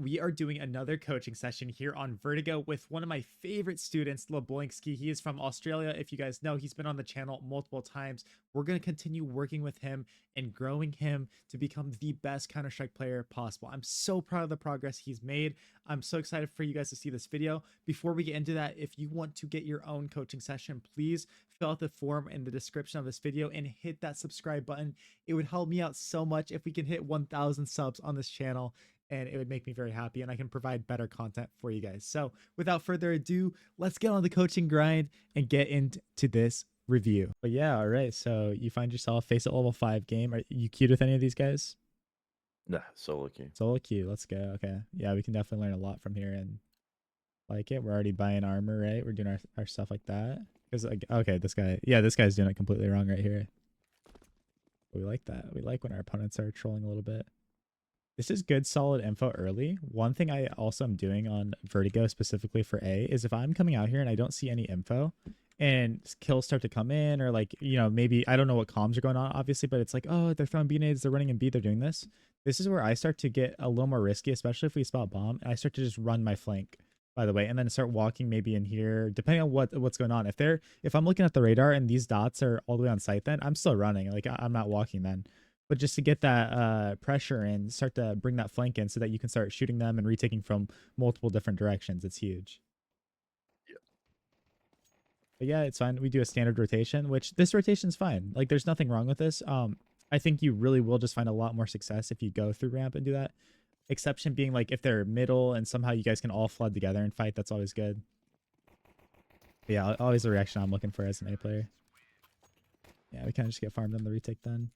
we are doing another coaching session here on Vertigo with one of my favorite students, Leblinski. He is from Australia. If you guys know, he's been on the channel multiple times. We're going to continue working with him and growing him to become the best Counter-Strike player possible. I'm so proud of the progress he's made. I'm so excited for you guys to see this video. Before we get into that, if you want to get your own coaching session, please fill out the form in the description of this video and hit that subscribe button. It would help me out so much if we can hit 1,000 subs on this channel, and it would make me very happy, and I can provide better content for you guys. So without further ado, let's get on the coaching grind and get into this review. But yeah, all right. So you find yourself face at level 5 game. Are you queued with any of these guys? Nah, solo queue. Solo queue. Let's go. Okay. Yeah, we can definitely learn a lot from here and like it. We're already buying armor, right? We're doing our stuff like that. Because like, okay, this guy's doing it completely wrong right here. But we like that. We like when our opponents are trolling a little bit. This is good, solid info early. One thing I also am doing on Vertigo specifically for A is if I'm coming out here and I don't see any info and kills start to come in, or like, you know, maybe I don't know what comms are going on, obviously, but it's like, oh, they're throwing B nades, they're running in B, they're doing this. This is where I start to get a little more risky, especially if we spot bomb, and I start to just run my flank, by the way, and then start walking maybe in here, depending on what's going on. If I'm looking at the radar and these dots are all the way on site, then I'm still running. Like I'm not walking then. But just to get that pressure and start to bring that flank in so that you can start shooting them and retaking from multiple different directions, it's huge. Yeah. But yeah, it's fine. We do a standard rotation, which this rotation's fine. Like there's nothing wrong with this. I think you really will just find a lot more success if you go through ramp and do that. Exception being like if they're middle and somehow you guys can all flood together and fight, that's always good. But yeah, always the reaction I'm looking for as an A player. Yeah, we kind of just get farmed on the retake then.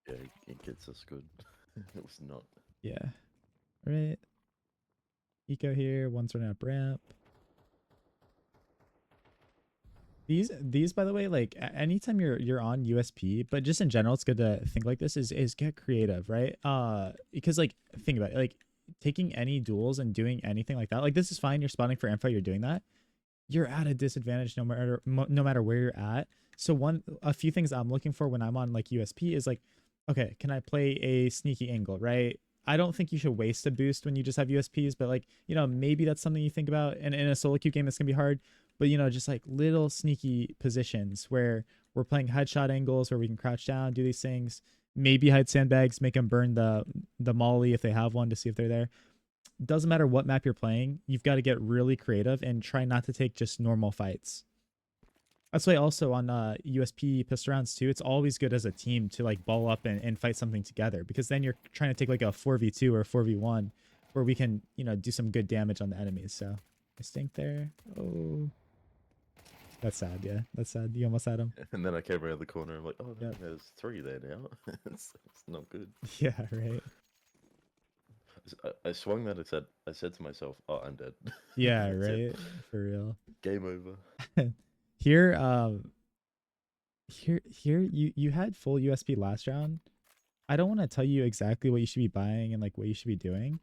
Yeah, it gets us good. It was not. Yeah. All right. Eco here. One's running up ramp. These by the way, like anytime you're on USP, but just in general, it's good to think like this is get creative, right? Because like think about it, like taking any duels and doing anything like that, like this is fine. You're spawning for info. You're doing that. You're at a disadvantage no matter where you're at. So a few things I'm looking for when I'm on like USP is like, okay, can I play a sneaky angle, right? I don't think you should waste a boost when you just have USPs, but like, you know, maybe that's something you think about. And in a solo queue game, it's gonna be hard, but you know, just like little sneaky positions where we're playing headshot angles where we can crouch down, do these things, maybe hide sandbags, make them burn the molly if they have one to see if they're there. Doesn't matter what map you're playing, you've got to get really creative and try not to take just normal fights. That's why also on USP pistol rounds too, it's always good as a team to like ball up and fight something together, because then you're trying to take like a 4v2 or 4v1 where we can, you know, do some good damage on the enemies. So I stink there. Oh, that's sad. Yeah, that's sad. You almost had him. And then I came around the corner. I'm like, oh, no, Yep. there's 3 there now. It's not good. Yeah, right. I swung that. I said to myself, oh, I'm dead. Yeah, That's right. it. For real. Game over. Here, here you had full USP last round. I don't want to tell you exactly what you should be buying and like what you should be doing,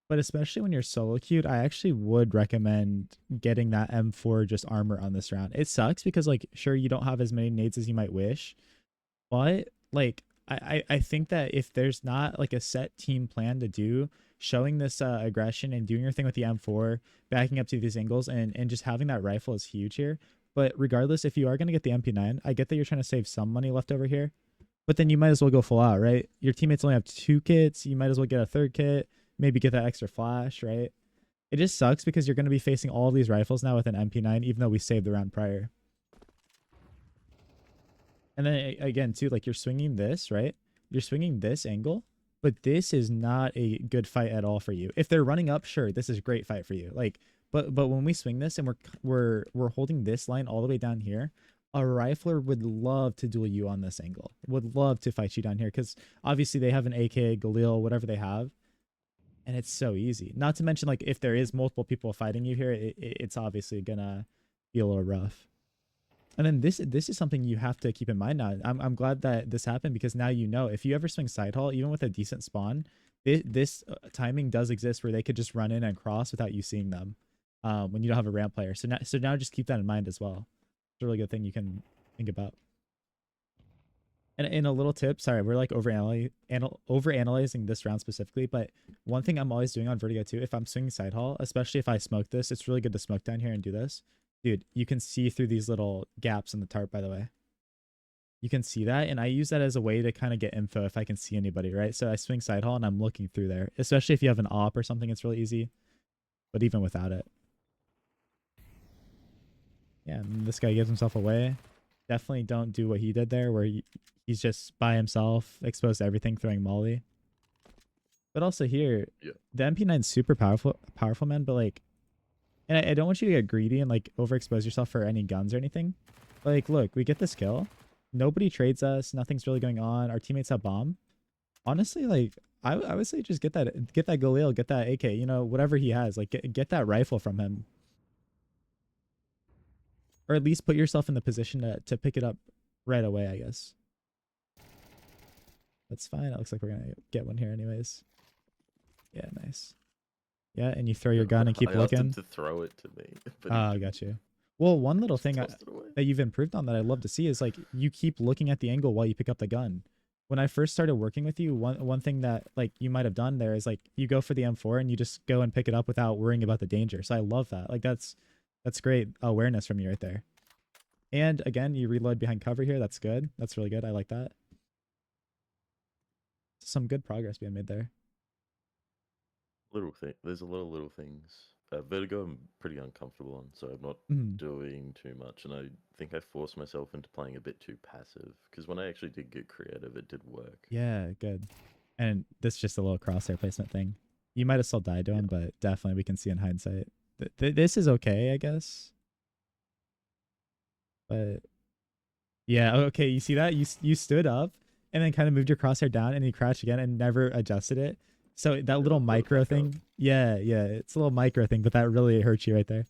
but especially when you're solo queued, I actually would recommend getting that M4 just armor on this round. It sucks because like sure you don't have as many nades as you might wish, but like I think that if there's not like a set team plan to do, showing this aggression and doing your thing with the M4, backing up to these angles and just having that rifle is huge here. But regardless, if you are going to get the MP9, I get that you're trying to save some money left over here, but then you might as well go full out, right? Your teammates only have 2 kits. You might as well get a 3rd kit, maybe get that extra flash, right? It just sucks because you're going to be facing all these rifles now with an MP9, even though we saved the round prior. And then again, too, like you're swinging this, right? You're swinging this angle, but this is not a good fight at all for you. If they're running up, sure, this is a great fight for you. Like, but when we swing this and we're holding this line all the way down here, a rifler would love to duel you on this angle. Would love to fight you down here because obviously they have an AK, Galil, whatever they have, and it's so easy. Not to mention, like, if there is multiple people fighting you here, it's obviously gonna be a little rough. And then this is something you have to keep in mind now. I'm glad that this happened because now you know if you ever swing side haul, even with a decent spawn, this timing does exist where they could just run in and cross without you seeing them when you don't have a ramp player. So now just keep that in mind as well. It's a really good thing you can think about. And a little tip, sorry, we're like over analyzing this round specifically, but one thing I'm always doing on Vertigo too, if I'm swinging side haul, especially if I smoke this, it's really good to smoke down here and do this. Dude, you can see through these little gaps in the tarp, by the way. You can see that, and I use that as a way to kind of get info if I can see anybody, right? So I swing side haul and I'm looking through there, especially if you have an op or something, it's really easy. But even without it. Yeah, and this guy gives himself away. Definitely don't do what he did there, where he's just by himself, exposed to everything, throwing molly. But also here, Yeah. the MP9 is super powerful, man. But like, and I don't want you to get greedy and like overexpose yourself for any guns or anything. But like, look, we get this kill. Nobody trades us. Nothing's really going on. Our teammates have bomb. Honestly, like, I would say just get that Galil, get that AK. You know, whatever he has, like, get that rifle from him, or at least put yourself in the position to pick it up right away. I guess that's fine. It looks like we're gonna get one here, anyways. Yeah, nice. Yeah, and you throw your gun and keep I asked him looking. to throw it to me, but he Ah, didn't. got you. Well, one little Just thing tossed it away. that you've improved on that I love to see is like you keep looking at the angle while you pick up the gun. When I first started working with you, one thing that like you might have done there is like you go for the M4 and you just go and pick it up without worrying about the danger. So I love that. Like that's great awareness from you right there. And again, you reload behind cover here. That's good. That's really good. I like that. Some good progress being made there. Little thing. There's a lot of little things. Vertigo, I'm pretty uncomfortable on, so I'm not Mhm. doing too much. And I think I forced myself into playing a bit too passive because when I actually did get creative, it did work. Yeah, good. And this is just a little crosshair placement thing. You might have still died to Yeah. him, but definitely we can see in hindsight. This is okay, I guess. But yeah, okay. You see that? You stood up and then kind of moved your crosshair down, and you crouched again and never adjusted it. So that Yeah, little I brought it micro back up. thing, yeah, it's a little micro thing, but that really hurts you right there.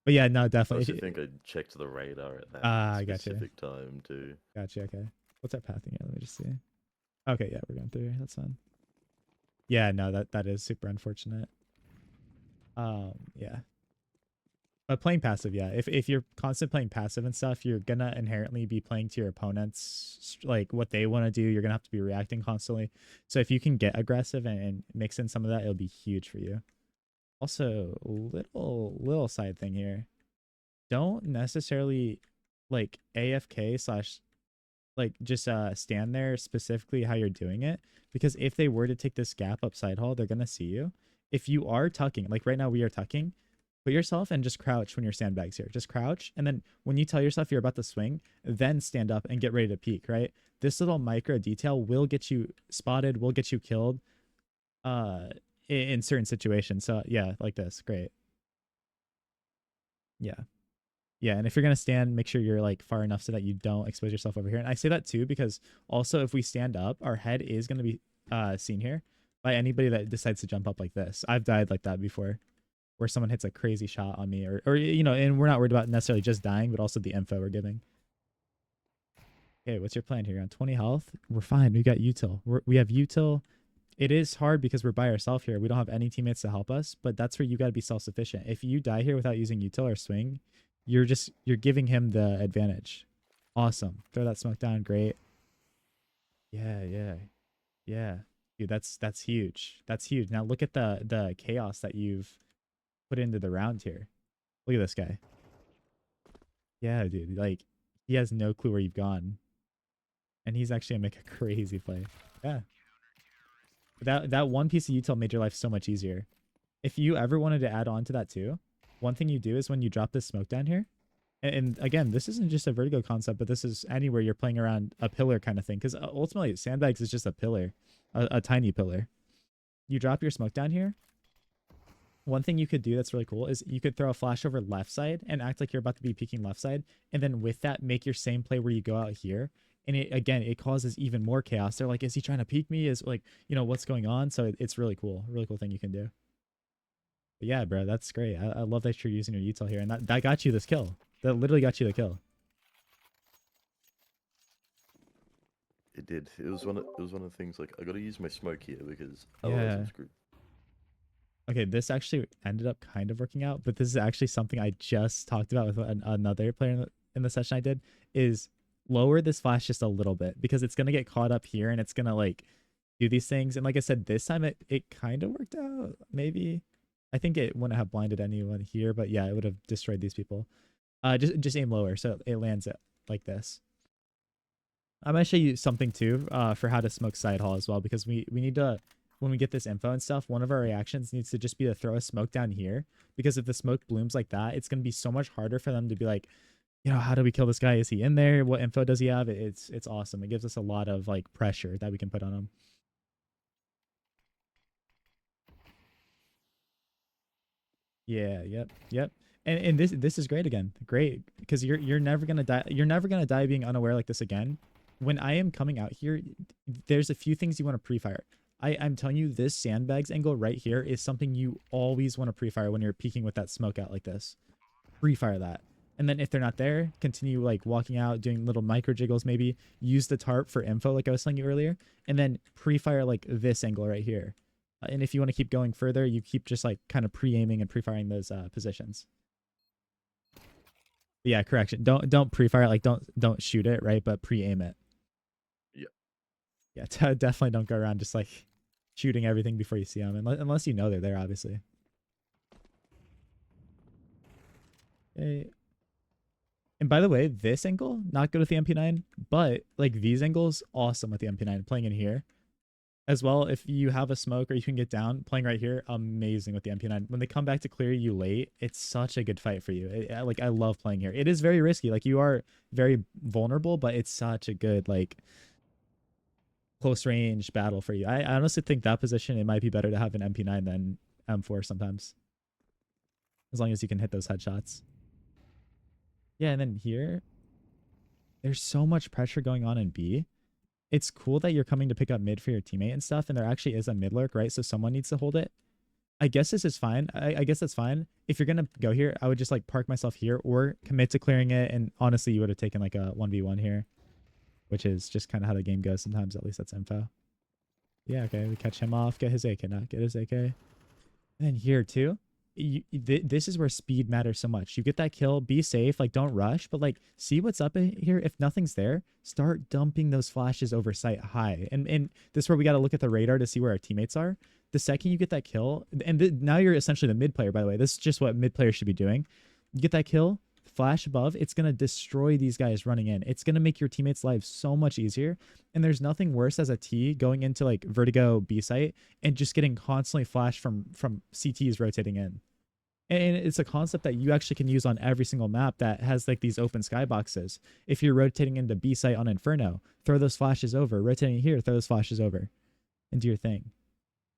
But yeah, no, I also definitely. think I checked the radar at that Ah, I got you. specific time too. Got you. Okay. What's our pathing here? Let me just see. Okay, yeah, we're going through here. That's fine. Yeah, no, that is super unfortunate. Yeah. But playing passive, yeah. If you're constant playing passive and stuff, you're gonna inherently be playing to your opponents like what they want to do. You're gonna have to be reacting constantly. So if you can get aggressive and mix in some of that, it'll be huge for you. Also, little side thing here. Don't necessarily like AFK slash like just stand there specifically how you're doing it, because if they were to take this gap up side hall, they're gonna see you. If you are tucking, like right now we are tucking, put yourself and just crouch when your sandbags here. Just crouch, and then when you tell yourself you're about to swing, then stand up and get ready to peek, right? This little micro detail will get you spotted, will get you killed uh in certain situations. So yeah, like this. Great. Yeah. Yeah, and if you're gonna stand, make sure you're like far enough so that you don't expose yourself over here. And I say that too because also if we stand up, our head is gonna be seen here by anybody that decides to jump up like this. I've died like that before, where someone hits a crazy shot on me, or you know, and we're not worried about necessarily just dying, but also the info we're giving. Okay, what's your plan here? On 20 health, we're fine. We got util. We have util. It is hard because we're by ourselves here. We don't have any teammates to help us, but that's where you got to be self-sufficient. If you die here without using util or swing, you're giving him the advantage. Awesome. Throw that smoke down. Great. Yeah. Dude, that's huge. That's huge. Now look at the chaos that you've put into the round here. Look at this guy. Yeah, dude. Like he has no clue where you've gone, and he's actually gonna make a crazy play. Yeah. That one piece of util made your life so much easier. If you ever wanted to add on to that too, one thing you do is when you drop this smoke down here, and again, this isn't just a vertigo concept, but this is anywhere you're playing around a pillar kind of thing. Because ultimately, sandbags is just a pillar, a tiny pillar. You drop your smoke down here. One thing you could do that's really cool is you could throw a flash over left side and act like you're about to be peeking left side, and then with that, make your same play where you go out here. And it again, it causes even more chaos. They're like, is he trying to peek me? Is like, you know, what's going on? So it's really cool thing you can do. But yeah, bro, that's great. I love that you're using your util here, and that got you this kill. That literally got you the kill. It did. It was one of the things like I got to use my smoke here because otherwise I'm Yeah. screwed. Okay, this actually ended up kind of working out, but this is actually something I just talked about with another player in the session I did. Is lower this flash just a little bit because it's gonna get caught up here and it's gonna like do these things. And like I said, this time it kind of worked out. Maybe I think it wouldn't have blinded anyone here, but yeah, it would have destroyed these people. Just aim lower so it lands it like this. I'm gonna show you something too, for how to smoke side hall as well, because we need to, when we get this info and stuff, one of our reactions needs to just be to throw a smoke down here, because if the smoke blooms like that, it's gonna be so much harder for them to be like, you know, how do we kill this guy? Is he in there? What info does he have? It's awesome. It gives us a lot of like pressure that we can put on him. Yeah, yep. And this is great again. Great, because you're never gonna die. You're never gonna die being unaware like this again. When I am coming out here, there's a few things you want to pre-fire. I'm telling you, this sandbags angle right here is something you always want to pre-fire when you're peeking with that smoke out like this. Pre-fire that. And then if they're not there, continue like walking out, doing little micro jiggles maybe. Use the tarp for info like I was telling you earlier. And then pre-fire like this angle right here. And if you want to keep going further, you keep just like kind of pre-aiming and pre-firing those positions. Yeah, correction. Don't pre-fire it, like don't shoot it, right? But pre-aim it. Yeah. Yeah, definitely don't go around just like shooting everything before you see them, unless you know they're there, obviously. Okay. And by the way, this angle, not good with the MP9, but like these angles, awesome with the MP9. Playing in here as well, if you have a smoke or you can get down, playing right here, amazing with the MP9. When they come back to clear you late, it's such a good fight for you. Like I love playing here. It is very risky. Like you are very vulnerable, but it's such a good like close range battle for you. I honestly think that position, it might be better to have an MP9 than M4 sometimes, as long as you can hit those headshots. Yeah, and then here, there's so much pressure going on in B. It's cool that you're coming to pick up mid for your teammate and stuff, and there actually is a mid lurk, right? So someone needs to hold it. I guess this is fine. I guess that's fine. If you're gonna go here, I would just like park myself here or commit to clearing it. And honestly, you would have taken like a 1v1 here, which is just kind of how the game goes sometimes. At least that's info. Yeah, okay. We catch him off. Get his AK, not get his AK. And then here too. This is where speed matters so much. You get that kill, be safe, like don't rush, but like see what's up in here. If nothing's there, start dumping those flashes over sight high. And this is where we got to look at the radar to see where our teammates are. The second you get that kill, and now you're essentially the mid player, by the way. This is just what mid players should be doing. You get that kill, flash above, it's going to destroy these guys running in. It's going to make your teammates' lives so much easier. And there's nothing worse as a T going into like vertigo B site and just getting constantly flashed from CTs rotating in. And it's a concept that you actually can use on every single map that has like these open skyboxes. If you're rotating into B site on Inferno, throw those flashes over. Rotating here, throw those flashes over and do your thing.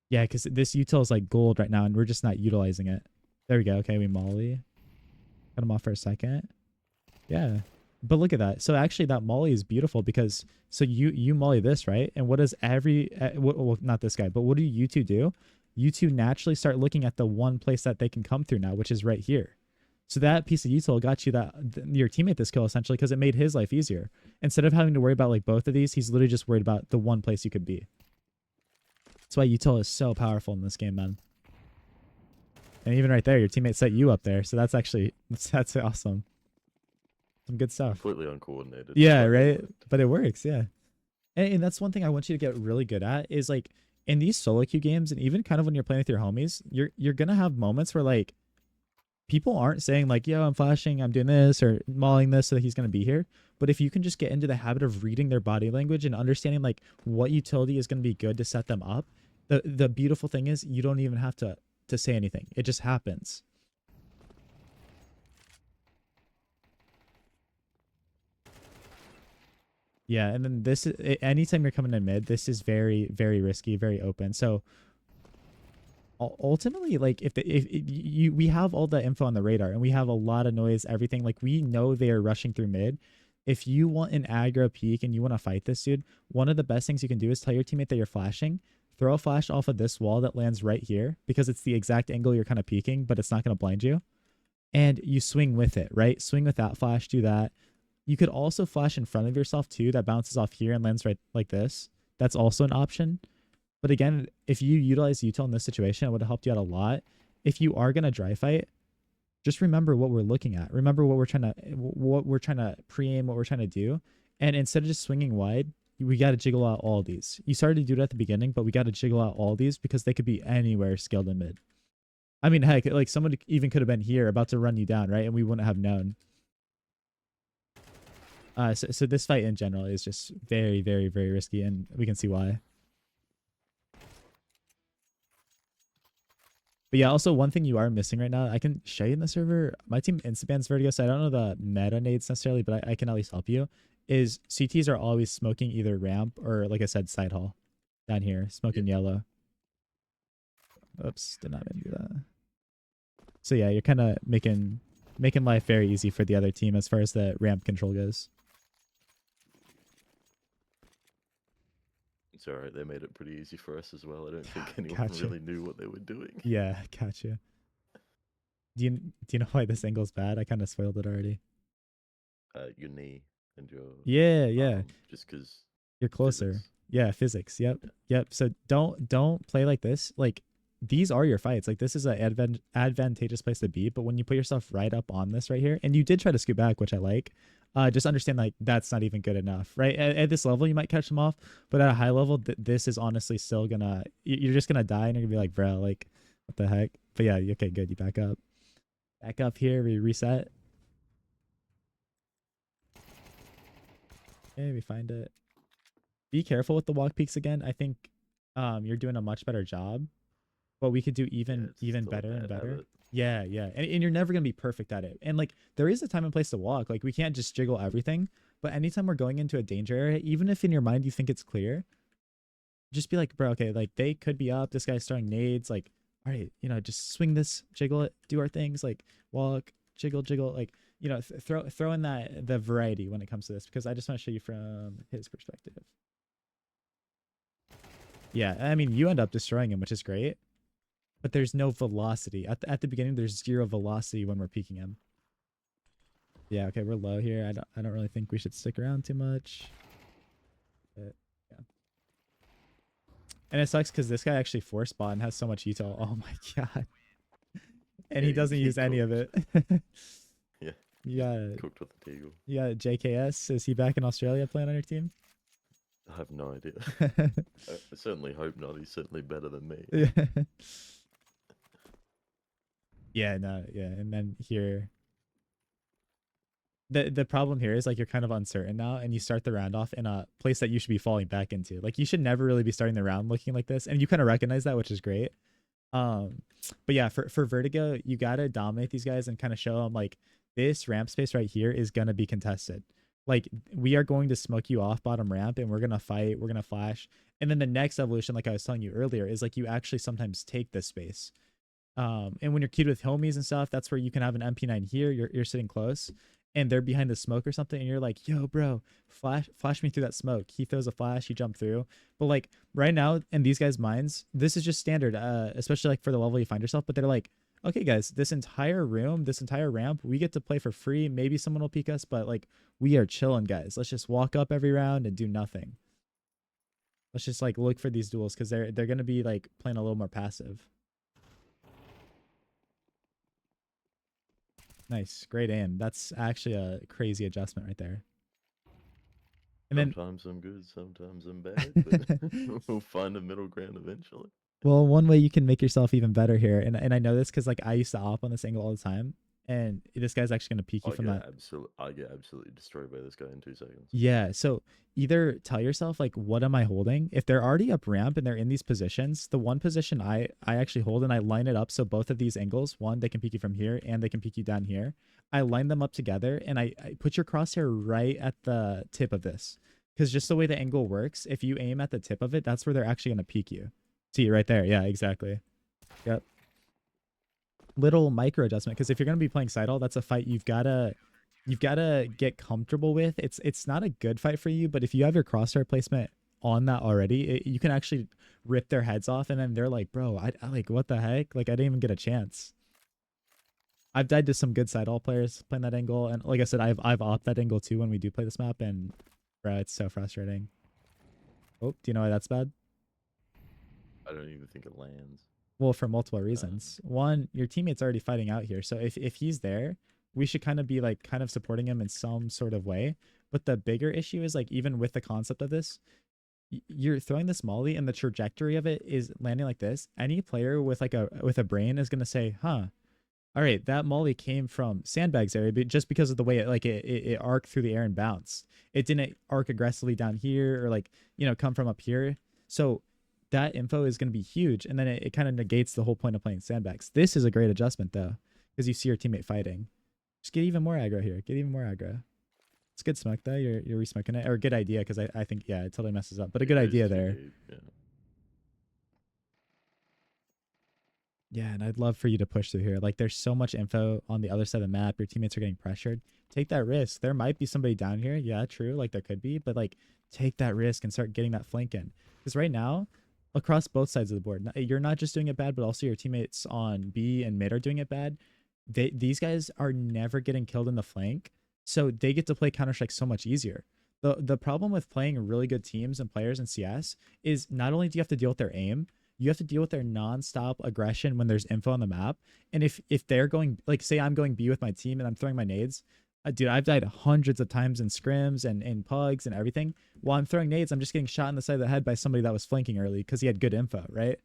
Yeah, because this util is like gold right now and we're just not utilizing it. There we go. Okay, we molly. Cut him off for a second. Yeah. But look at that. So actually that molly is beautiful because so you molly this, right? And what does well, not this guy, but what do you two do? You two naturally start looking at the one place that they can come through now, which is right here. So that piece of util got you your teammate this kill essentially because it made his life easier. Instead of having to worry about like both of these, he's literally just worried about the one place you could be. That's why util is so powerful in this game, man. And even right there, your teammate set you up there. So that's actually, that's awesome. Some good stuff. Completely uncoordinated. Yeah, right? But it works, yeah. And that's one thing I want you to get really good at is like in these solo queue games and even kind of when you're playing with your homies, you're going to have moments where like people aren't saying like, yo, I'm flashing, I'm doing this or mauling this so that he's going to be here. But if you can just get into the habit of reading their body language and understanding like what utility is going to be good to set them up, the beautiful thing is you don't even have to say anything. It just happens. Yeah, and then this is anytime you're coming in mid, this is very, very risky, very open. So ultimately, like if we have all the info on the radar and we have a lot of noise, everything, like we know they are rushing through mid. If you want an aggro peak and you want to fight this dude, one of the best things you can do is tell your teammate that you're flashing. Throw a flash off of this wall that lands right here because it's the exact angle you're kind of peeking, but it's not going to blind you. And you swing with it, right? Swing with that flash, do that. You could also flash in front of yourself too. That bounces off here and lands right like this. That's also an option. But again, if you utilize util in this situation, it would have helped you out a lot. If you are going to dry fight, just remember what we're looking at. Remember what we're trying to pre-aim, what we're trying to do. And instead of just swinging wide, we got to jiggle out all these. You started to do it at the beginning, but we got to jiggle out all these because they could be anywhere scaled in mid. I mean, heck, like someone even could have been here about to run you down, right? And we wouldn't have known. So this fight in general is just very, very, very risky, and we can see why. But yeah, also one thing you are missing right now, I can show you in the server. My team instabans Vertigo, so I don't know the meta nades necessarily, but I can at least help you. Is CTs are always smoking either ramp or, like I said, side hall down here, smoking yellow. Oops, did not mean to do that. So yeah, you're kind of making life very easy for the other team as far as the ramp control goes. It's alright, they made it pretty easy for us as well. I don't think anyone Gotcha. really knew what they were doing. Yeah, gotcha. Do you know why this angle's bad? I kind of spoiled it already. Your knee and your Yeah. just because You're closer. physics. Yeah, physics. Yep. Yeah. Yep. So don't play like this. Like these are your fights. Like this is a advantageous place to be, but when you put yourself right up on this right here, and you did try to scoot back, which I like, just understand like that's not even good enough, right? At this level, you might catch them off, but at a high level, this is honestly still gonna you're just gonna die, and you're gonna be like, bro, like what the heck? But yeah, okay, good. You back up. Back up here. We reset. Okay, we find it. Be careful with the walk peaks again. I think you're doing a much better job, but we could do even better and better. Habit. Yeah. And you're never gonna be perfect at it. And like there is a time and place to walk. Like we can't just jiggle everything. But anytime we're going into a danger area, even if in your mind you think it's clear, just be like, bro, okay, like they could be up. This guy's throwing nades. Like, all right, just swing this, jiggle it, do our things, like walk, jiggle, like throw in the variety when it comes to this, because I just want to show you from his perspective. Yeah, I mean, you end up destroying him, which is great, but there's no velocity. At the beginning, there's 0 velocity when we're peeking him. Yeah, okay, we're low here. I don't really think we should stick around too much. But, yeah. And it sucks because this guy actually force bot and has so much util. Oh my god. And he doesn't use any of it. Yeah. Yeah. Cooked with the Teagle. Yeah, JKS. Is he back in Australia playing on your team? I have no idea. I certainly hope not. He's certainly better than me. Yeah. Yeah, no, yeah. And then here, the problem here is like you're kind of uncertain now, and you start the round off in a place that you should be falling back into. Like you should never really be starting the round looking like this, and you kind of recognize that, which is great. But yeah, for Vertigo, you gotta dominate these guys and kind of show them like this ramp space right here is gonna be contested. Like we are going to smoke you off bottom ramp, and we're gonna fight, we're gonna flash, and then the next evolution, like I was telling you earlier, is like you actually sometimes take this space. And when you're queued with homies and stuff, that's where you can have an MP9 here. You're sitting close, and they're behind the smoke or something, and you're like, "Yo, bro, flash me through that smoke." He throws a flash, you jump through. But like right now, in these guys' minds, this is just standard, especially like for the level you find yourself. But they're like, "Okay, guys, this entire room, this entire ramp, we get to play for free. Maybe someone will peek us, but like we are chilling, guys. Let's just walk up every round and do nothing. Let's just like look for these duels because they're gonna be like playing a little more passive." Nice. Great aim. That's actually a crazy adjustment right there. And Sometimes I'm good, sometimes I'm bad, but we'll find a middle ground eventually. well, one way you can make yourself even better here, and I know this because like I used to op on this angle all the time, and this guy's actually gonna peek you from that. I get absolutely destroyed by this guy in 2 seconds. Yeah. So either tell yourself like, what am I holding? If they're already up ramp and they're in these positions, the one position I actually hold and I line it up so both of these angles, one, they can peek you from here and they can peek you down here. I line them up together and I put your crosshair right at the tip of this. Because just the way the angle works, if you aim at the tip of it, that's where they're actually gonna peek you. See right there. Yeah, exactly. Yep. Little micro adjustment, because if you're gonna be playing side all, that's a fight you've gotta get comfortable with. It's not a good fight for you, but if you have your crosshair placement on that already, you can actually rip their heads off, and then they're like, bro, I like what the heck? Like I didn't even get a chance. I've died to some good side all players playing that angle, and like I said, I've opt that angle too when we do play this map, and bro, it's so frustrating. Oh, do you know why that's bad? I don't even think it lands. Well, for multiple reasons. One, your teammate's already fighting out here. So if he's there, we should kind of be like kind of supporting him in some sort of way. But the bigger issue is like even with the concept of this, you're throwing this molly and the trajectory of it is landing like this. Any player with like a brain is gonna say, "Huh, all right, that molly came from sandbags area, but just because of the way it arced through the air and bounced. It didn't arc aggressively down here or like come from up here. So that info is going to be huge, and then it kind of negates the whole point of playing sandbags. This is a great adjustment though, because you see your teammate fighting. Just get even more aggro here. Get even more aggro. It's good smoke though. You're resmoking it, or a good idea because I think yeah it totally messes up, but a It good goes idea too there. deep. Yeah. Yeah, and I'd love for you to push through here. Like, there's so much info on the other side of the map. Your teammates are getting pressured. Take that risk. There might be somebody down here. Yeah, true. Like, there could be, but like, take that risk and start getting that flank in. Because right now, across both sides of the board, you're not just doing it bad, but also your teammates on B and mid are doing it bad. These guys are never getting killed in the flank, so they get to play Counter Strike so much easier. The problem with playing really good teams and players in CS is not only do you have to deal with their aim, you have to deal with their nonstop aggression when there's info on the map. And if they're going, like, say I'm going B with my team and I'm throwing my nades, dude, I've died hundreds of times in scrims and in pugs and everything. While I'm throwing nades, I'm just getting shot in the side of the head by somebody that was flanking early because he had good info, right?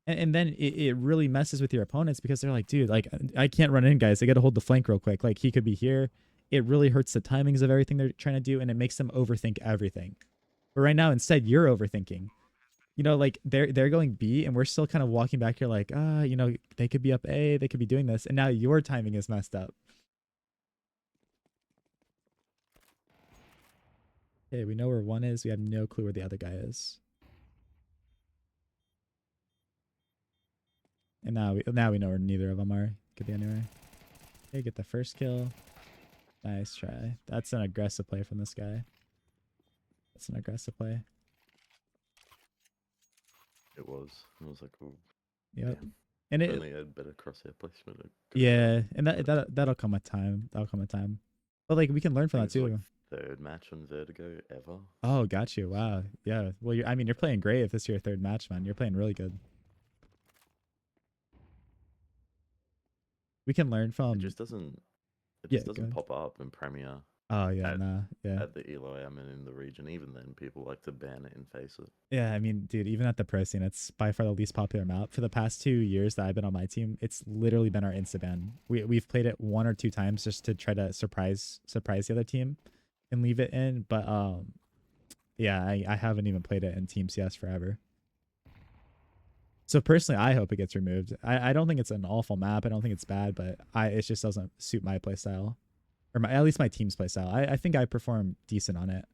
And then it really messes with your opponents because they're like, dude, like I can't run in, guys. They got to hold the flank real quick. Like he could be here. It really hurts the timings of everything they're trying to do, and it makes them overthink everything. But right now, instead, you're overthinking. Like they're going B, and we're still kind of walking back here, like they could be up A, they could be doing this, and now your timing is messed up. Okay, we know where one is. We have no clue where the other guy is. And now we know where neither of them are. Could be anywhere. Okay, get the first kill. Nice try. That's an aggressive play from this guy. That's an aggressive play. It was. I was like, oh, Yep. damn. And If it only I had better crosshair placement. yeah, and that'll come with time. That'll come with time. But like we can learn from that It's like too. third match on Vertigo ever. Oh, got you. Wow. Yeah. Well, you're playing great if this is your third match, man. You're playing really good. We can learn It from. just doesn't. It Yeah, just go doesn't ahead. pop up in Premiere Oh yeah, at nah, yeah, at the elo I'm in the region. Even then, people like to ban it and face it. yeah. I mean, dude, even at the pro scene, it's by far the least popular map. For the past 2 years that I've been on my team, it's literally been our insta ban. We've played it 1 or 2 times just to try to surprise the other team and leave it in. But yeah, I haven't even played it in Team CS forever. So personally, I hope it gets removed. I don't think it's an awful map. I don't think it's bad, but it just doesn't suit my play style, or at least my team's play style. I think I perform decent on it.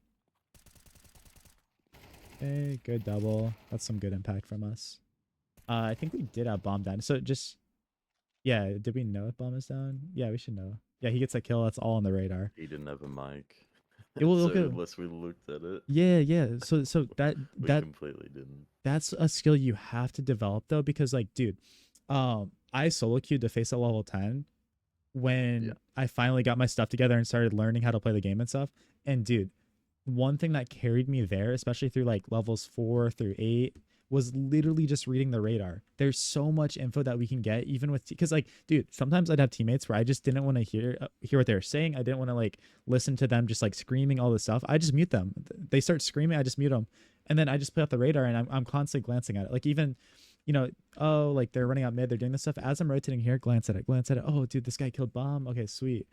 Okay, good double. That's some good impact from us. I think we did have bomb down. So just yeah, did we know if bomb is down? Yeah, we should know. Yeah, he gets a kill. That's all on the radar. He didn't have a mic, It will so look at. unless we looked at it, Yeah, yeah. So we that completely didn't. that's a skill you have to develop though, because like, dude, I solo queued to face at level 10 Yeah, when I finally got my stuff together and started learning how to play the game and stuff. And dude, one thing that carried me there, especially through like levels 4 through 8, was literally just reading the radar. There's so much info that we can get, even with because like, dude, sometimes I'd have teammates where I just didn't want to hear what they were saying. I didn't want to like listen to them just like screaming all this stuff. I just mute them. They start screaming, I just mute them, and then I just play off the radar, and I'm constantly glancing at it. Like even, oh, like they're running out mid, they're doing this stuff. As I'm rotating here, glance at it, glance at it. Oh, dude, this guy killed bomb. Okay, sweet.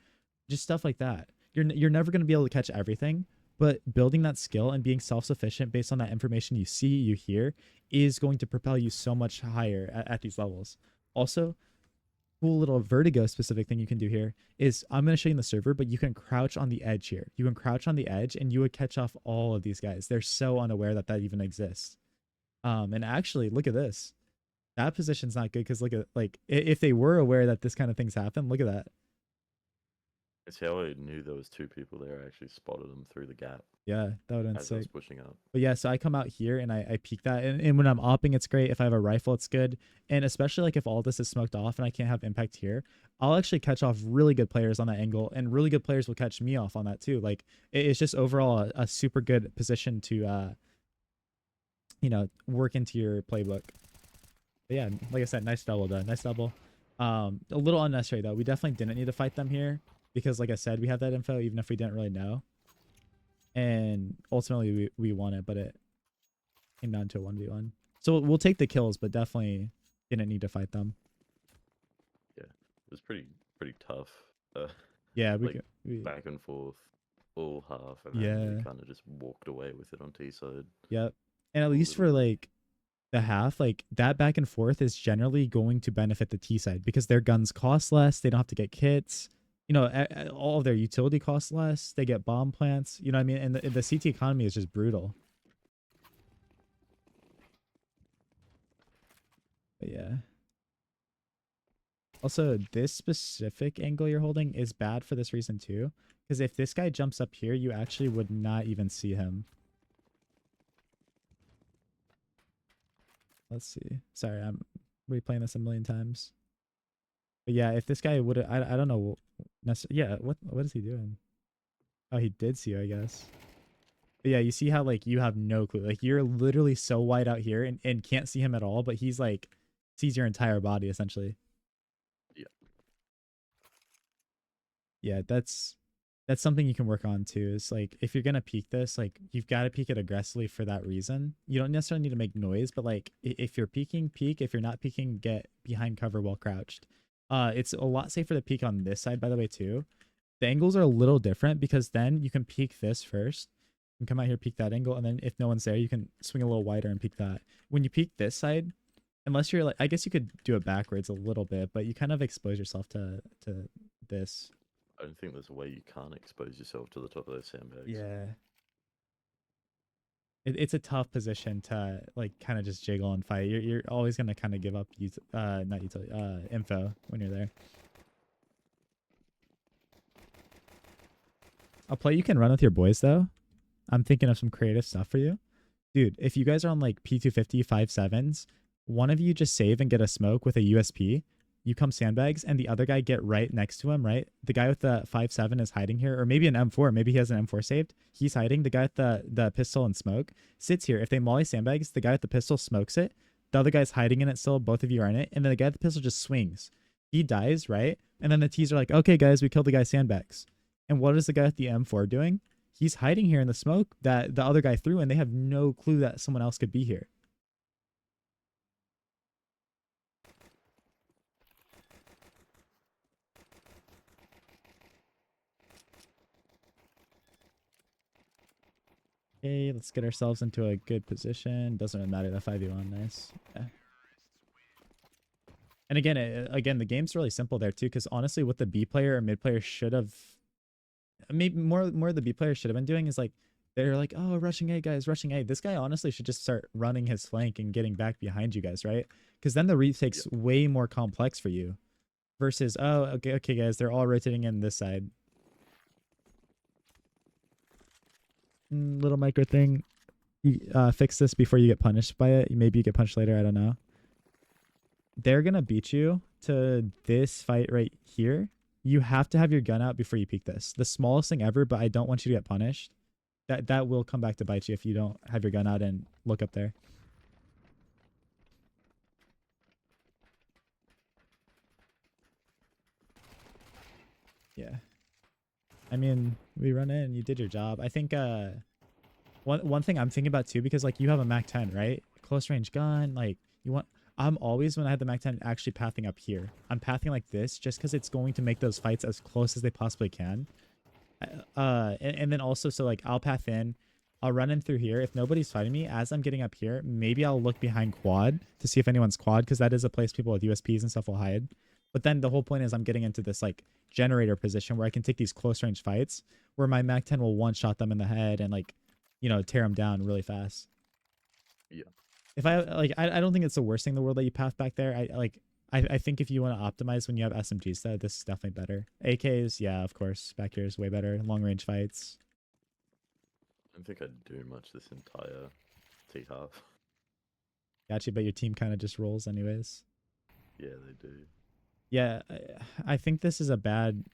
Just stuff like that. You're never gonna be able to catch everything, but building that skill and being self-sufficient based on that information you see, you hear, is going to propel you so much higher at these levels. Also, cool little vertigo specific thing you can do here is I'm going to show you in the server, but you can crouch on the edge here. You can crouch on the edge and you would catch off all of these guys. They're so unaware that even exists. And actually, look at this. That position's not good because look at, like, if they were aware that this kind of things happen, look at that. it's how I knew there was two people there. I actually spotted them through the gap Yeah, that would have been as I was sick. pushing up. But yeah, so I come out here and I peek that. And when I'm opping, it's great. If I have a rifle, it's good. And especially like if all this is smoked off and I can't have impact here, I'll actually catch off really good players on that angle. And really good players will catch me off on that too. Like it's just overall a super good position to, work into your playbook. But yeah, like I said, nice double done. Nice double. A little unnecessary though. We definitely didn't need to fight them here because like I said, we have that info even if we didn't really know. and ultimately we won it, but it came down to a 1v1. So we'll take the kills, but definitely didn't need to fight them. Yeah, it was pretty tough. Uh, Yeah, like back and forth all half, and then we yeah, kind of just walked away with it on T side yep. And at a least for little. like the half, like that back and forth is generally going to benefit the T side because their guns cost less. They don't have to get kits. You know, all of their utility costs less. They get bomb plants. You know what I mean? And the CT economy is just brutal. But yeah. Also, this specific angle you're holding is bad for this reason too. Because if this guy jumps up here, you actually would not even see him. Let's see. Sorry, I'm replaying this a million times. But yeah, if this guy would, I don't know. Yeah, what is he doing? Oh, he did see you, I guess. But yeah, you see how like you have no clue. Like you're literally so wide out here and can't see him at all, but he's like sees your entire body essentially. Yeah, Yeah, that's something you can work on too. Is like if you're gonna peek this, like you've got to peek it aggressively for that reason. You don't necessarily need to make noise, but like if you're peeking, peek. If you're not peeking, get behind cover while crouched. It's a lot safer to peek on this side, by the way, too. The angles are a little different because then you can peek this first and come out here, peek that angle, and then if no one's there, you can swing a little wider and peek that. When you peek this side, unless you're like, I guess you could do it backwards a little bit, but you kind of expose yourself to this. I don't think there's a way you can't expose yourself to the top of those sandbags. Yeah. It's a tough position to like kind of just jiggle and fight. You're always gonna kind of give up not utility info when you're there. A play you can run with your boys though. I'm thinking of some creative stuff for you. Dude, if you guys are on like P250 5.7s, one of you just save and get a smoke with a USP. You come sandbags, and the other guy get right next to him, right? The guy with the 5.7 is hiding here, or maybe an M4. Maybe he has an M4 saved. He's hiding. The guy with the pistol and smoke sits here. If they molly sandbags, the guy with the pistol smokes it. The other guy's hiding in it still. Both of you are in it. And then the guy with the pistol just swings. He dies, right? And then the T's are like, okay, guys, we killed the guy sandbags. And what is the guy with the M4 doing? He's hiding here in the smoke that the other guy threw, and they have no clue that someone else could be here. Okay, let's get ourselves into a good position. Doesn't really matter, that 5v1, nice. Yeah. And again, the game's really simple there too, because honestly, what the B player or mid player should have, maybe more the B player should have been doing is like, they're like, oh, rushing A, guys, rushing A. This guy honestly should just start running his flank and getting back behind you guys, right? Because then the retake's Yep. way more complex for you versus, oh, okay, guys, they're all rotating in this side. Little micro thing. You fix this before you get punished by it. Maybe you get punished later. I don't know. They're gonna beat you to this fight right here. You have to have your gun out before you peek this. The smallest thing ever, but I don't want you to get punished. That will come back to bite you if you don't have your gun out and look up there. Yeah. I mean, we run in, you did your job. I think one thing I'm thinking about too, because like you have a Mac 10, right? Close range gun, like you want. I'm always when I had the Mac 10 actually pathing up here. I'm pathing like this just because it's going to make those fights as close as they possibly can. And then also so like I'll path in, I'll run in through here. If nobody's fighting me as I'm getting up here, maybe I'll look behind quad to see if anyone's quad because that is a place people with USPs and stuff will hide. But then the whole point is I'm getting into this like generator position where I can take these close range fights where my Mac 10 will one shot them in the head and like, you know, tear them down really fast. Yeah. If I like, I don't think it's the worst thing in the world that you path back there. I think if you want to optimize when you have SMGs though, this is definitely better. AKs, yeah, of course, back here is way better. Long range fights. I don't think I'd do much this entire T half. Got you, but your team kind of just rolls anyways. Yeah, they do. Yeah, I think this is a bad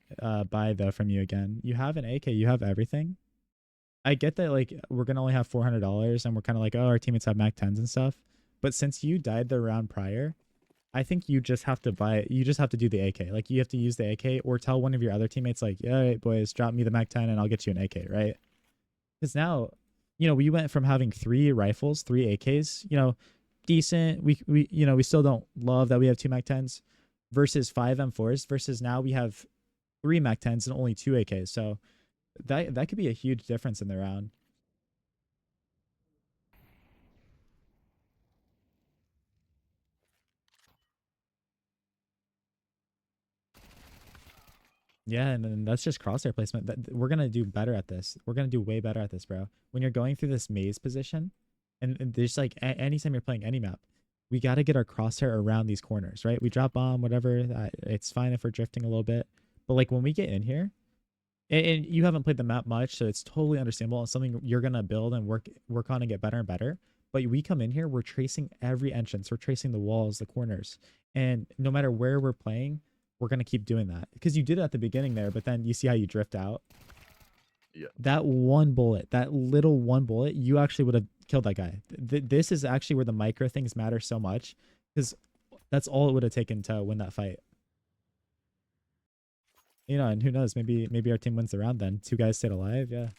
buy though from you again. You have an AK, you have everything. I get that like we're gonna only have $400 and we're kind of like, oh, our teammates have Mac 10s and stuff. But since you died the round prior, I think you just have to buy it. You just have to do the AK. Like you have to use the AK or tell one of your other teammates like, all right, boys, drop me the Mac 10 and I'll get you an AK, right? because now, we went from having 3 rifles, 3 AKs, decent. We still don't love that we have 2 MAC-10s versus 5 M4s versus now we have 3 MAC-10s and only 2 AKs. So that could be a huge difference in the round. Yeah, and then that's just crosshair placement. We're gonna do better at this. We're gonna do way better at this, bro. When you're going through this maze position, and there's like anytime you're playing any map, we got to get our crosshair around these corners, right? We drop bomb, whatever. It's fine if we're drifting a little bit, but like when we get in here, and you haven't played the map much, so it's totally understandable. It's something you're gonna build and work on and get better and better. But we come in here, we're tracing every entrance, we're tracing the walls, the corners, and no matter where we're playing, we're gonna keep doing that because you did it at the beginning there, but then you see how you drift out. Yeah. That one bullet, that little one bullet, you actually would have killed that guy. This is actually where the micro things matter so much because that's all it would have taken to win that fight. And who knows? Maybe our team wins the round then. 2 guys stayed alive. Yeah.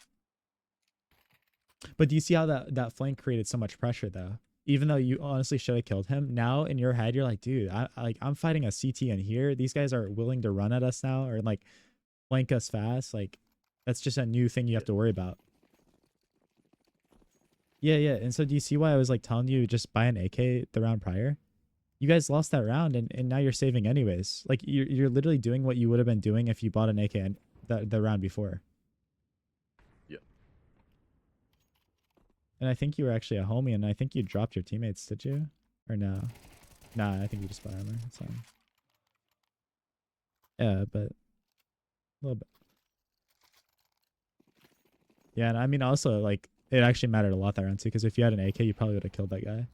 But do you see how that flank created so much pressure though? Even though you honestly should have killed him, now in your head you're like, dude, I'm fighting a CT in here. These guys are willing to run at us now or like flank us fast. Like that's just a new thing you have to worry about. Yeah, yeah. And so do you see why I was like telling you just buy an AK the round prior? You guys lost that round and now you're saving anyways. Like you're literally doing what you would have been doing if you bought an AK the round before. Yeah. And I think you were actually a homie, and I think you dropped your teammates, did you? Or no? Nah, I think you just bought armor. That's fine. Yeah, but a little bit. Yeah, and I mean also like it actually mattered a lot that round too, because if you had an AK, you probably would have killed that guy.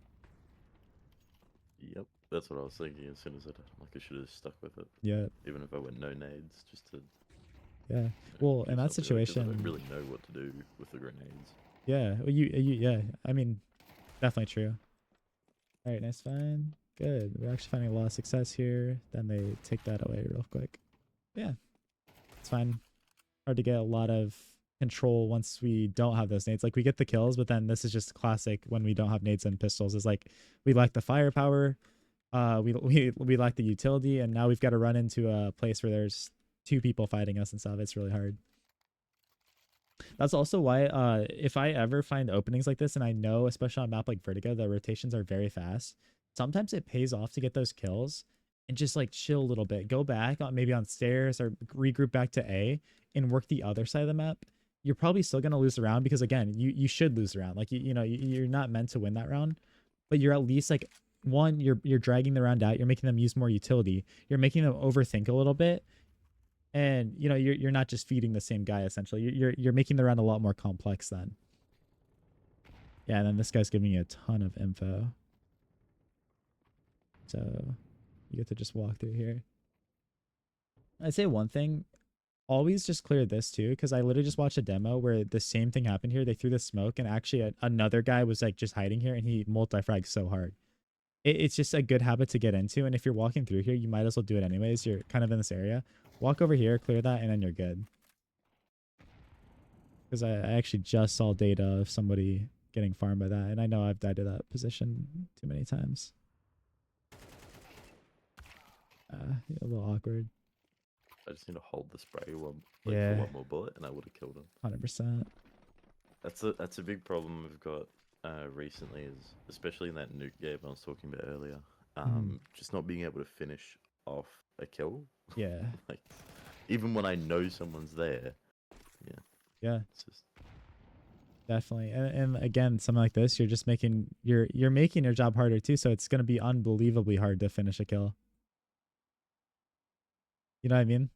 Yep. That's what I was thinking as soon as I should have stuck with it. Yeah. Even if I went no nades, just to. Yeah. Well, in that do something, because I situation, don't really know what to do with the grenades. yeah. Well, yeah. I mean, definitely true. All right, nice find. Good. We're actually finding a lot of success here. Then they take that away real quick. Yeah, it's fine. Hard to get a lot of control once we don't have those nades. Like we get the kills, but then this is just classic when we don't have nades and pistols. Is like we lack the firepower, we lack the utility, and now we've got to run into a place where there's 2 people fighting us and stuff. It's really hard. That's also why if I ever find openings like this, and I know especially on a map like Vertigo the rotations are very fast, sometimes it pays off to get those kills and just like chill a little bit, go back on maybe on stairs or regroup back to A and work the other side of the map. You're probably still going to lose the round because again you should lose the round. Like you're not meant to win that round, but you're at least like one, you're dragging the round out, you're making them use more utility, you're making them overthink a little bit, and you're not just feeding the same guy. Essentially you're making the round a lot more complex then. Yeah, and then this guy's giving you a ton of info, so you get to just walk through here. I'd say one thing, always just clear this too, because I literally just watched a demo where the same thing happened here. They threw the smoke and actually another guy was like just hiding here and he multi-fragged so hard. It's just a good habit to get into, and if you're walking through here you might as well do it anyways. You're kind of in this area, walk over here, clear that, and then you're good. Because I actually just saw data of somebody getting farmed by that, and I know I've died to that position too many times. Yeah, a little awkward. I just need to hold the spray for Yeah. one more bullet, and I would have killed him. 100%. That's a big problem we've got recently, is especially in that nuke game I was talking about earlier. Just not being able to finish off a kill. Yeah. Like even when I know someone's there. Yeah. Yeah. It's just Definitely. And again, something like this, you're just making you're making your job harder too, so it's gonna be unbelievably hard to finish a kill. You know what I mean?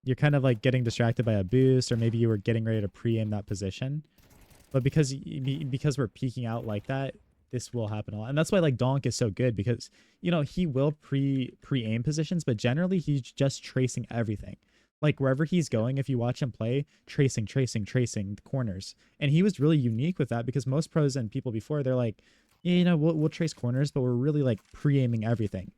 You're kind of like getting distracted by a boost, or maybe you were getting ready to pre-aim that position. But because we're peeking out like that, this will happen a lot. And that's why like Donk is so good, because he will pre-aim positions, but generally he's just tracing everything. Like wherever he's going, if you watch him play, tracing the corners. And he was really unique with that, because most pros and people before, they're like, yeah, we'll trace corners, but we're really like pre-aiming everything.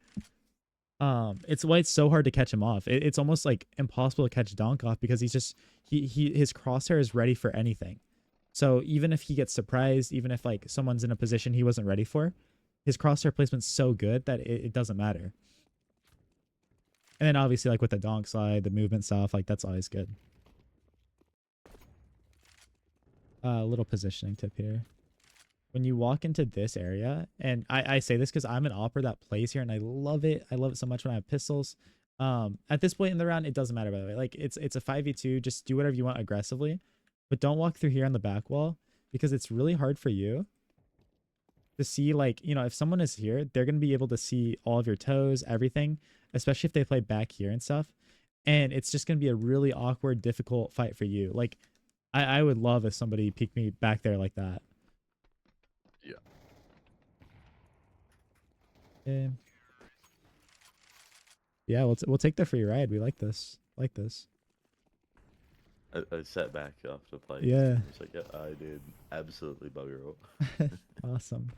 It's why it's so hard to catch him off. It's almost like impossible to catch Donk off, because he's just his crosshair is ready for anything. So even if he gets surprised, even if like someone's in a position he wasn't ready for, his crosshair placement's so good that it doesn't matter. And then obviously like with the donk slide, the movement stuff, like that's always good. A little positioning tip here. When you walk into this area, and I say this because I'm an opper that plays here and I love it. I love it so much when I have pistols. At this point in the round, it doesn't matter, by the way. Like it's a 5v2, just do whatever you want aggressively, but don't walk through here on the back wall because it's really hard for you to see, like, you know, if someone is here, they're going to be able to see all of your toes, everything, especially if they play back here and stuff. And it's just going to be a really awkward, difficult fight for you. Like, I would love if somebody peeked me back there like that. Yeah. Yeah, we'll take the free ride. We like this. Like this. I sat back after playing. Yeah. It's like, yeah, I did absolutely bugger all. Awesome.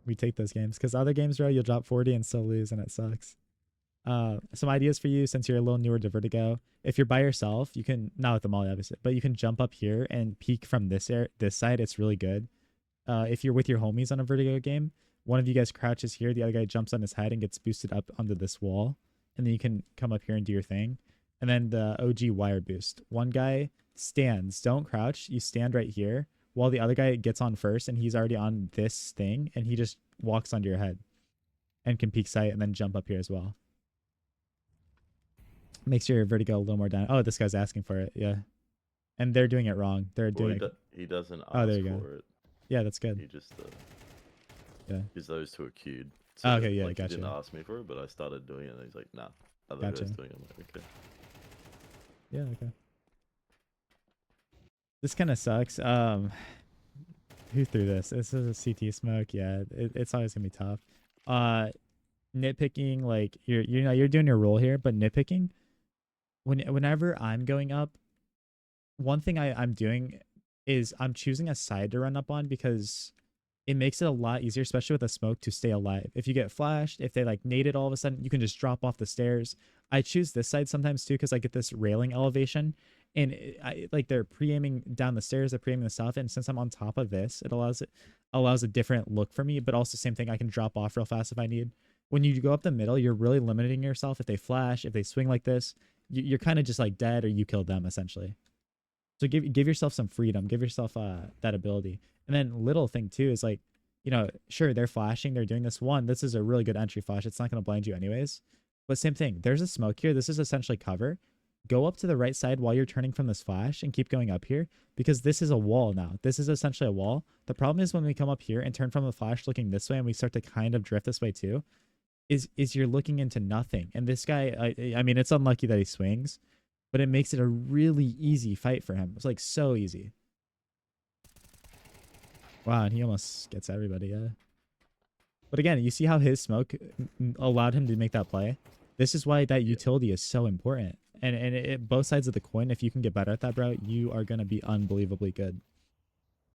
We take those games because other games, bro, you'll drop 40 and still lose, and it sucks. Some ideas for you since you're a little newer to Vertigo. If you're by yourself, you can, not with the molly obviously, but you can jump up here and peek from this side. It's really good. If you're with your homies on a Vertigo game, one of you guys crouches here, the other guy jumps on his head and gets boosted up onto this wall, and then you can come up here and do your thing. And then the OG wire boost. One guy stands, don't crouch, you stand right here while the other guy gets on first and he's already on this thing and he just walks onto your head and can peek sight and then jump up here as well. Makes your Vertigo a little more down. Oh, this guy's asking for it. Yeah. And they're doing it wrong. They're doing it. He doesn't ask there you for go. it. Yeah, that's good. He just yeah. because those two are queued. So, okay, yeah, like, gotcha. He didn't ask me for it, but I started doing it, and he's like, "Nah, other Gotcha. guys doing it." I'm like, okay. Yeah, okay. This kind of sucks. Who threw this? This is a CT smoke. Yeah, it's always gonna be tough. Nitpicking, like you're doing your role here, but nitpicking. Whenever I'm going up, one thing I'm doing is I'm choosing a side to run up on because it makes it a lot easier, especially with a smoke, to stay alive. If you get flashed, if they like nade it all of a sudden, you can just drop off the stairs. I choose this side sometimes too because I get this railing elevation, and like they're pre-aiming down the stairs, they're pre-aiming the stuff, and since I'm on top of this, it allows a different look for me. But also same thing, I can drop off real fast if I need. When you go up the middle, you're really limiting yourself. If they flash, if they swing like this, you're kind of just like dead or you killed them essentially. So give yourself some freedom, give yourself that ability. And then little thing too is like, you know, sure, they're flashing, they're doing this one. This is a really good entry flash. It's not going to blind you anyways. But same thing, there's a smoke here. This is essentially cover. Go up to the right side while you're turning from this flash and keep going up here because this is a wall now. This is essentially a wall. The problem is when we come up here and turn from the flash looking this way and we start to kind of drift this way too, is you're looking into nothing. And this guy, I mean, it's unlucky that he swings, but it makes it a really easy fight for him. It's like so easy. Wow, and he almost gets everybody, yeah. But again, you see how his smoke allowed him to make that play? This is why that utility is so important. And both sides of the coin, if you can get better at that, bro, you are going to be unbelievably good.